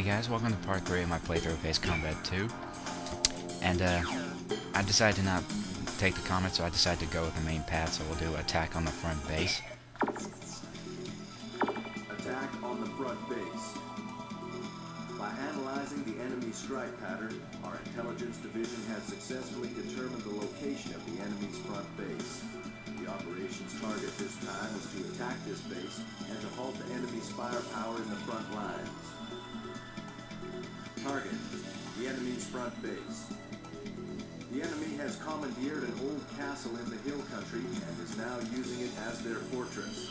Hey guys, welcome to part 3 of my playthrough of Ace Combat 2. And I decided to not take the combat, so I decided to go with the main path, so we'll do attack on the front base. Attack on the front base. By analyzing the enemy's strike pattern, our intelligence division has successfully determined the location of the enemy's front base. The operations target this time is to attack this base and to halt the enemy's firepower in the front lines. Target, the enemy's front base. The enemy has commandeered an old castle in the hill country and is now using it as their fortress.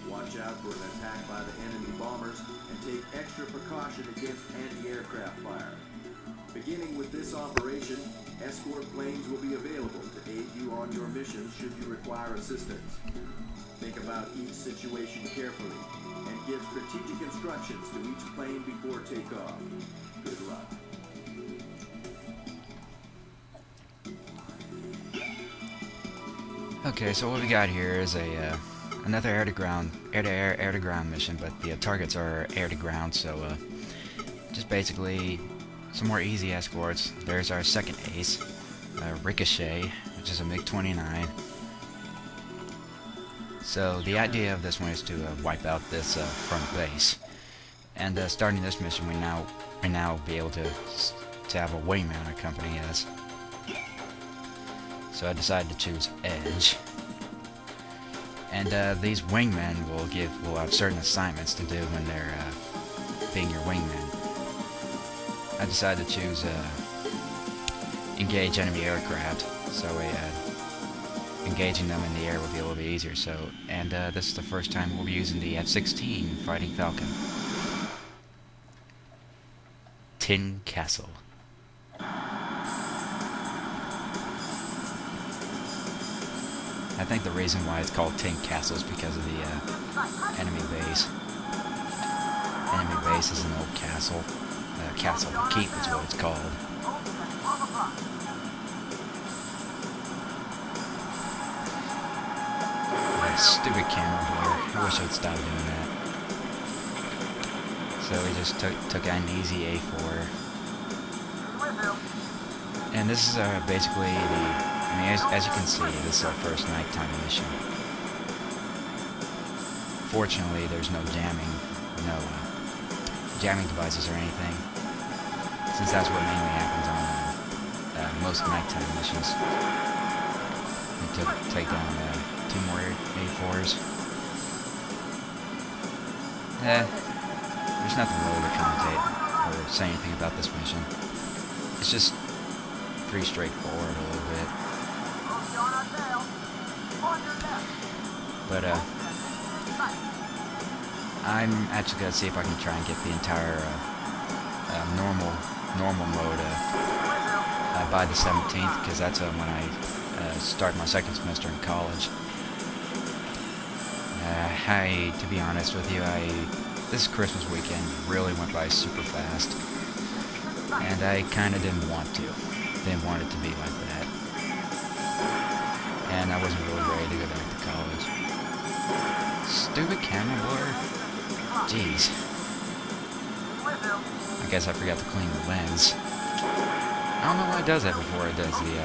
Watch out for an attack by the enemy bombers and take extra precaution against anti-aircraft fire. Beginning with this operation, escort planes will be available to aid you on your mission should you require assistance. Think about each situation carefully and give strategic instructions to each plane before takeoff. Good luck. Okay, so what we got here is another air-to-ground, air-to-air, air-to-ground mission, but the targets are air-to-ground, so just basically some more easy escorts. There's our second ace, Ricochet, which is a MiG-29. So the idea of this one is to wipe out this front base, and starting this mission, we now be able to have a wingman accompany us. So I decided to choose Edge, and these wingmen will have certain assignments to do when they're being your wingmen. I decided to choose engage enemy aircraft, so engaging them in the air will be a little bit easier. So, and this is the first time we'll be using the F-16 Fighting Falcon. Tin Castle. I think the reason why it's called Tin Castle is because of the enemy base. Enemy base is an old castle. Castle Keep is what it's called. Stupid camera blur. I wish I'd stop doing that. So we just took an easy A4. And this is basically I mean, as you can see, this is our first nighttime mission. Fortunately, there's no jamming, no jamming devices or anything, since that's what mainly happens on most nighttime missions. We take down 2 more A4s. There's nothing really to commentate or say anything about this mission. It's just pretty straightforward a little bit. But I'm actually gonna see if I can try and get the entire normal mode by the 17th, because that's when I start my second semester in college. To be honest with you, this Christmas weekend really went by super fast, and I kind of didn't want it to be like that, and I wasn't really ready to go back to college. Stupid camera blur. Jeez. I guess I forgot to clean the lens. I don't know why it does that before it does the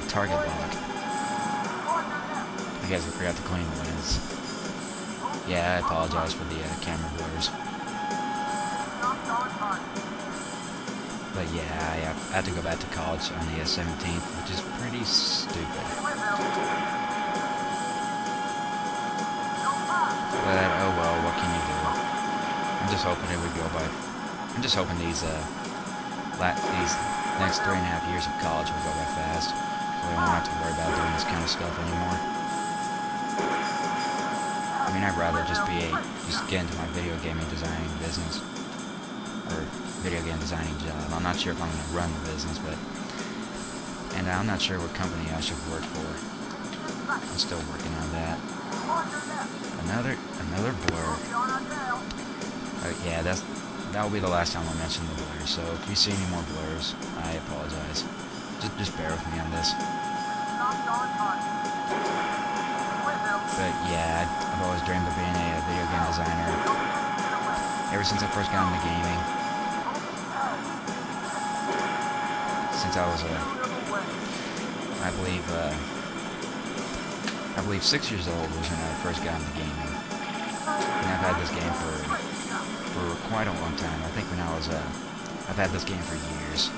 target lock. I guess I forgot to clean the lens. Yeah, I apologize for the camera blurs. But yeah, I have to go back to college on the 17th, which is pretty stupid. But oh well, what can you do? I'm just hoping it would go by. I'm just hoping these next 3.5 years of college will go by fast, so I won't have to worry about doing this kind of stuff anymore. I mean, I'd rather just get into my video gaming designing business, or video game designing job. I'm not sure if I'm going to run the business, and I'm not sure what company I should work for. I'm still working on that. Another blur. Yeah, that'll be the last time I'll mention the blur. So if you see any more blurs, I apologize. Just bear with me on this. But yeah, I've always dreamed of being a video game designer ever since I first got into gaming. Since I was I believe 6 years old was when I first got into gaming, and I've had this game for quite a long time. I think I've had this game for years.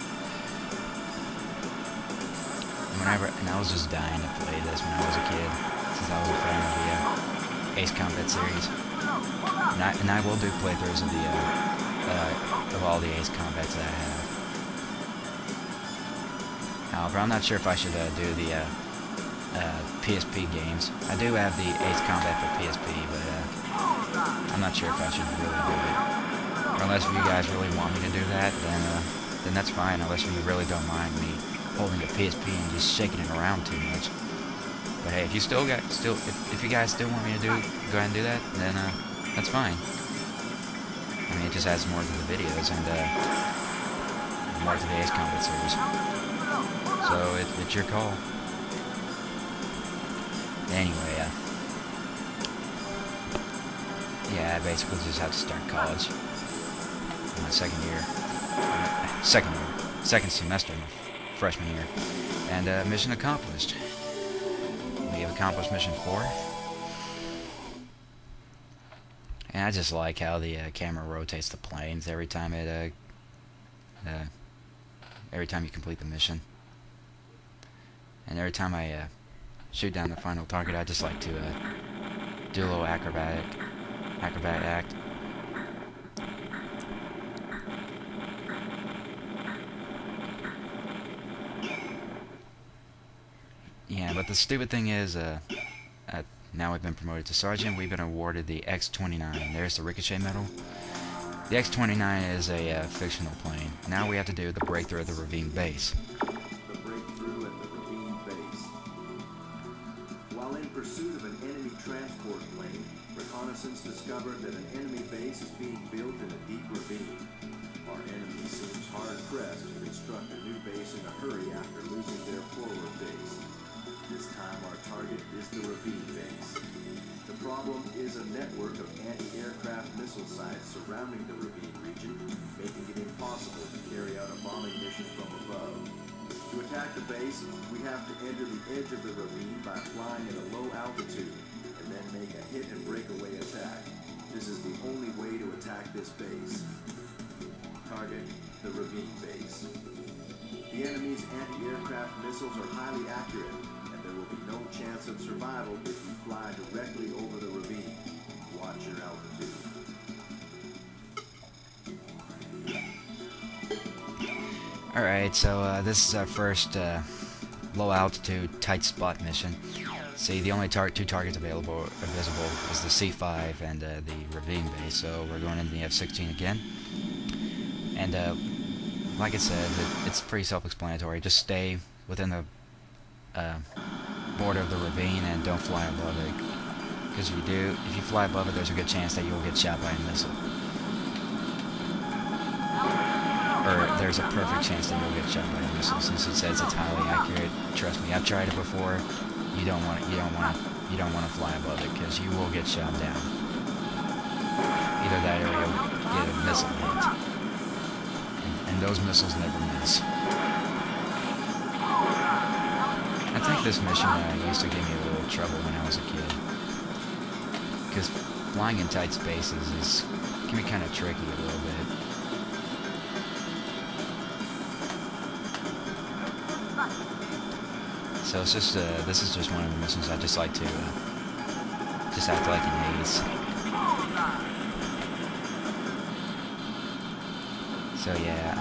And I was just dying to play this when I was a kid, since I was a fan of the Ace Combat series. And I will do playthroughs of all the Ace Combats that I have. However, I'm not sure if I should do the PSP games. I do have the Ace Combat for PSP, but I'm not sure if I should really do it. Or unless you guys really want me to do that, then that's fine. Unless you really don't mind me holding a PSP and just shaking it around too much. But hey, if you if you guys still want me to go ahead and do that, then that's fine. I mean, it just adds more to the videos and more to the Ace Combat series. So it's your call. Anyway, yeah, I basically just have to start college. My second semester, freshman year, and mission accomplished. We have accomplished mission 4, and I just like how the camera rotates the planes every time you complete the mission, and every time I shoot down the final target, I just like to do a little acrobat act. Yeah, but the stupid thing is, now we've been promoted to sergeant. We've been awarded the X-29. There's the ricochet medal. The X-29 is a fictional plane. Now we have to do the breakthrough of the Ravine base. The breakthrough at the Ravine base. While in pursuit of an enemy transport plane, reconnaissance discovered that an enemy base is being built in a deep ravine. Our enemy seems hard-pressed to construct a new base in a hurry after losing their forward base. This time our target is the Ravine base. The problem is a network of anti-aircraft missile sites surrounding the Ravine region, making it impossible to carry out a bombing mission from above. To attack the base, we have to enter the edge of the ravine by flying at a low altitude, and then make a hit and breakaway attack. This is the only way to attack this base. Target, the Ravine base. The enemy's anti-aircraft missiles are highly accurate, and there will be no chance of survival if you fly directly over the ravine. Watch your altitude. Alright, so this is our first low altitude tight spot mission. See, the only two targets available or visible is the C5 and the Ravine base, so we're going into the F-16 again. And like I said, it's pretty self-explanatory. Just stay within the border of the ravine and don't fly above it. Because if you fly above it, there's a good chance that you'll get shot by a missile. Or there's a perfect chance that you'll get shot by a missile, since it says it's highly accurate. Trust me, I've tried it before. You don't want to fly above it, because you will get shot down. Either that or you'll get a missile hit. And those missiles never miss. I think this mission used to give me a little trouble when I was a kid. Because flying in tight spaces can be kind of tricky a little bit. So it's just, this is just one of the missions I just like to, just act like an ace. So yeah,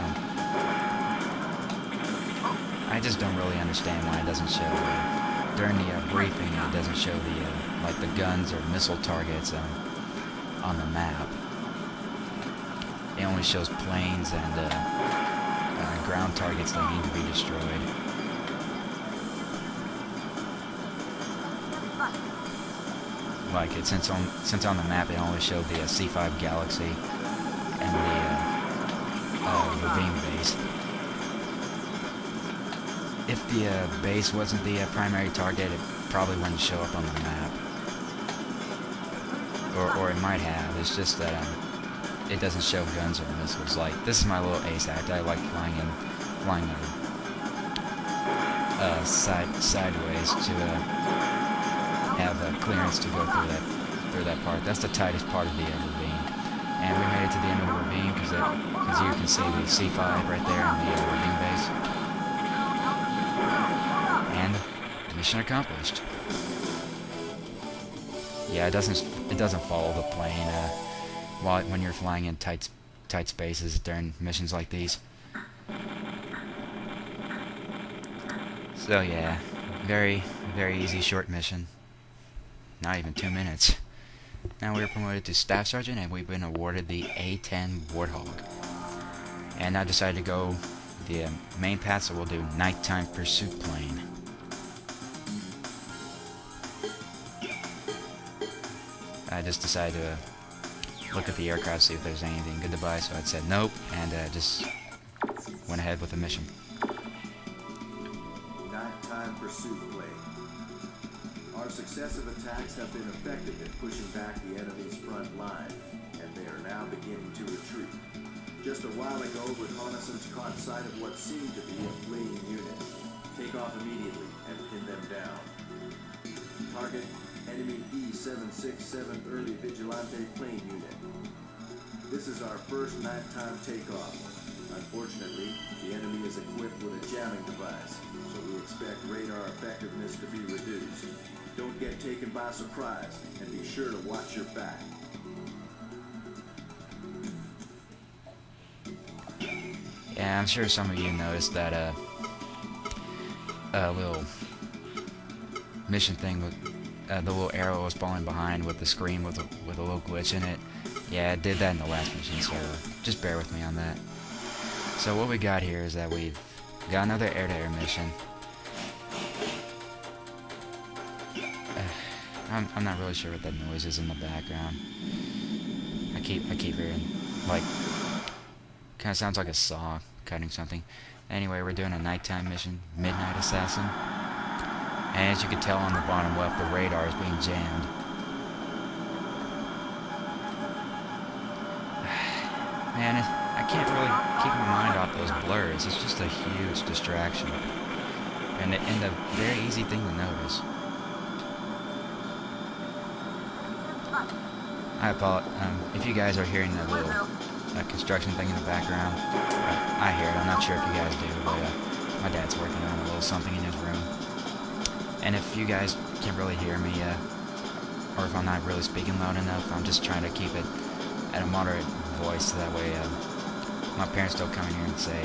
I just don't really understand why it doesn't show, during the briefing, it doesn't show the, like the guns or missile targets on the map. It only shows planes and ground targets that need to be destroyed. Like since on the map it only showed the C5 Galaxy and the Ravine base. If the base wasn't the primary target, it probably wouldn't show up on the map. or it might have. It's just that it doesn't show guns or missiles. Like, this is my little ace act. I like flying sideways to have clearance to go through that part. That's the tightest part of the ravine. And we made it to the end of the ravine because you can see the C5 right there in the ravine base. And mission accomplished. Yeah, it doesn't follow the plane when you're flying in tight spaces during missions like these. So yeah, very easy short mission. Not even 2 minutes. Now we are promoted to Staff Sergeant, and we've been awarded the A-10 Warthog. And I decided to go the main path, so we'll do nighttime pursuit plane. I just decided to look at the aircraft, see if there's anything good to buy, so I said nope, and just went ahead with the mission. Nighttime pursuit plane. Our successive attacks have been effective in pushing back the enemy's front line, and they are now beginning to retreat. Just a while ago, reconnaissance caught sight of what seemed to be a fleeing unit. Take off immediately and pin them down. Target, enemy E-767 early vigilante plane unit. This is our first nighttime takeoff. Unfortunately, the enemy is equipped with a jamming device, so we expect radar effectiveness to be reduced. Don't get taken by surprise, and be sure to watch your back. Yeah, I'm sure some of you noticed that little mission thing with the little arrow was falling behind with the screen with a little glitch in it. Yeah, it did that in the last mission, so just bear with me on that. So what we got here is that we've got another air-to-air mission. I'm not really sure what that noise is in the background. I keep hearing, like, kind of sounds like a saw cutting something. Anyway, we're doing a nighttime mission, Midnight Assassin. And as you can tell on the bottom left, the radar is being jammed. Man, I can't really keep my mind off those blurs. It's just a huge distraction. And a very easy thing to notice. I apologize. If you guys are hearing that little construction thing in the background, I hear it. I'm not sure if you guys do, but my dad's working on a little something in his room. And if you guys can't really hear me, or if I'm not really speaking loud enough, I'm just trying to keep it at a moderate voice, so that way my parents don't come in here and say,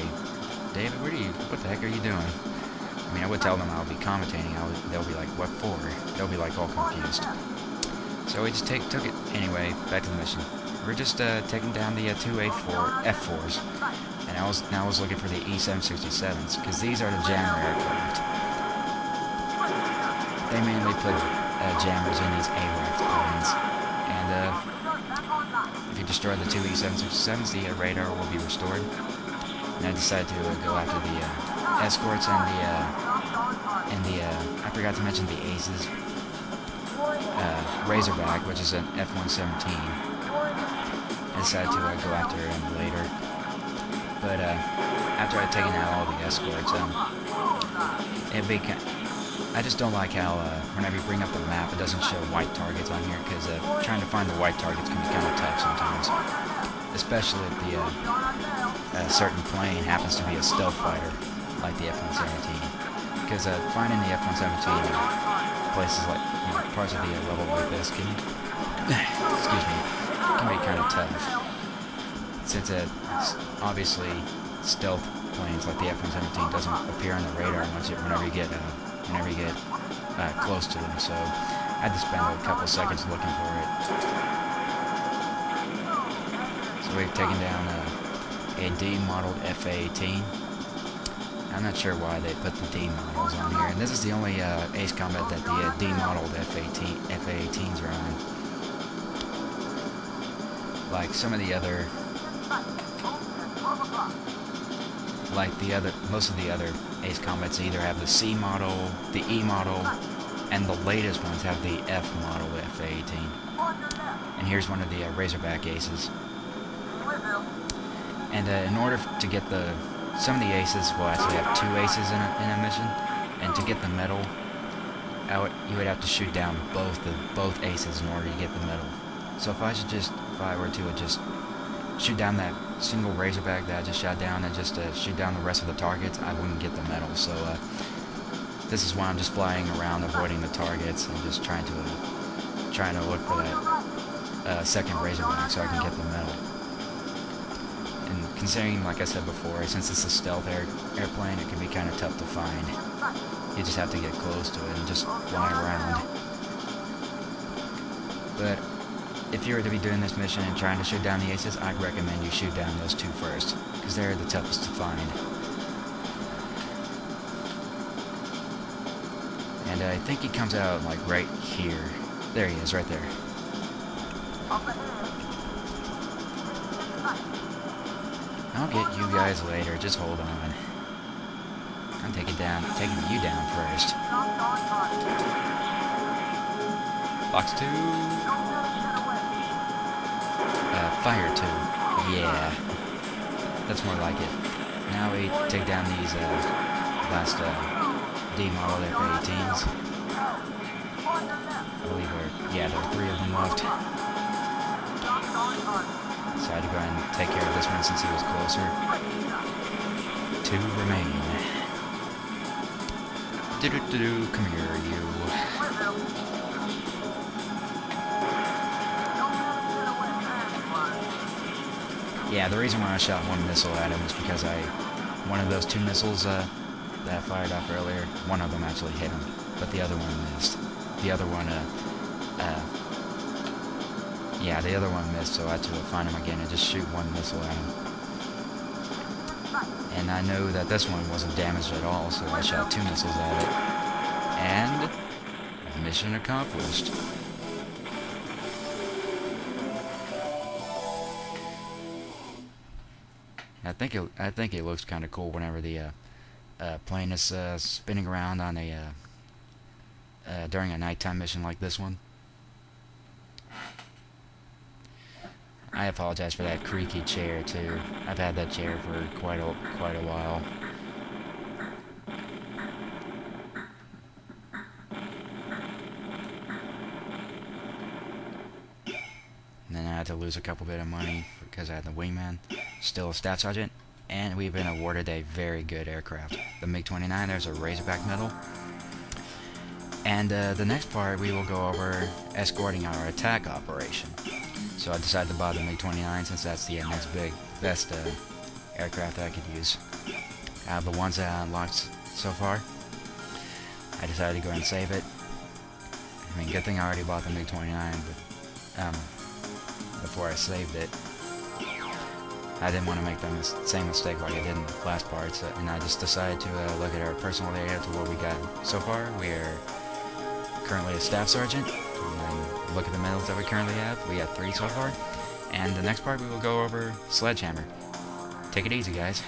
"David, what the heck are you doing?" I mean, I would tell them I'll be commentating. They'll be like, "What for?" They'll be like all confused. So we just took it anyway. Back to the mission. We're just taking down the two F4s, and I was looking for the E-767s because these are the jammer aircraft. They mainly put jammers in these AWACS planes, and if you destroy the two E-767s, the radar will be restored. And I decided to go after the escorts and the I forgot to mention the Aces. Razorback, which is an F-117. I decided to go after him later. But after I'd taken out all the escorts, I just don't like how whenever you bring up the map, it doesn't show white targets on here, because trying to find the white targets can be kind of tough sometimes. Especially if the certain plane happens to be a stealth fighter, like the F-117. Because finding the F-117 places like, parts of the level like this can, excuse me, can be kind of tough. Since obviously stealth planes like the F-117 doesn't appear on the radar whenever you get close to them, so I had to spend a couple seconds looking for it. So we've taken down a D-modeled FA-18. I'm not sure why they put the D models on here, and this is the only Ace Combat that the D-modeled FA-18s are on. Like some of the other, most of the other Ace Combats either have the C model, the E model, and the latest ones have the F model FA-18. And here's one of the Razorback aces. And in order to get some of the aces will actually have 2 aces in a mission, and to get the medal out, you would have to shoot down both aces in order to get the medal. So if I were to just shoot down that single Razorback that I just shot down and just shoot down the rest of the targets, I wouldn't get the medal. So this is why I'm just flying around, avoiding the targets, and just trying to look for that second Razorback so I can get the medal. And considering, like I said before, since it's a stealth airplane, it can be kind of tough to find. You just have to get close to it and just fly around. But if you were to be doing this mission and trying to shoot down the aces, I'd recommend you shoot down those 2 first, because they're the toughest to find. And I think he comes out like right here. There he is, right there. I'll get you guys later, just hold on. I'm taking you down first. Box 2. Fire 2. Yeah. That's more like it. Now we take down these last D model F-18s. I believe there are 3 of them left. Decided to go ahead and take care of this one since he was closer. 2 remain. Come here, you. Yeah, the reason why I shot 1 missile at him is because one of those 2 missiles that I fired off earlier, one of them actually hit him, but the other one missed. The other one, the other one missed, so I had to find him again and just shoot 1 missile at him. And I know that this one wasn't damaged at all, so I shot 2 missiles at it. And mission accomplished. I think it looks kind of cool whenever the plane is spinning around on during a nighttime mission like this one. I apologize for that creaky chair too. I've had that chair for quite a while. And then I had to lose a couple bit of money because I had the wingman, still a staff sergeant, and we've been awarded a very good aircraft. The MiG-29, there's a Razorback medal. And the next part we will go over escorting our attack operation. So I decided to buy the MiG-29 since that's the next best aircraft I could use. Out of the ones that I unlocked so far, I decided to go ahead and save it. I mean, good thing I already bought the MiG-29, but before I saved it, I didn't want to make the same mistake like I did in the last part, and I just decided to look at our personal data to what we got so far. We are currently a staff sergeant, and look at the medals that we currently have. We have 3 so far, and the next part we will go over Sledgehammer. Take it easy, guys.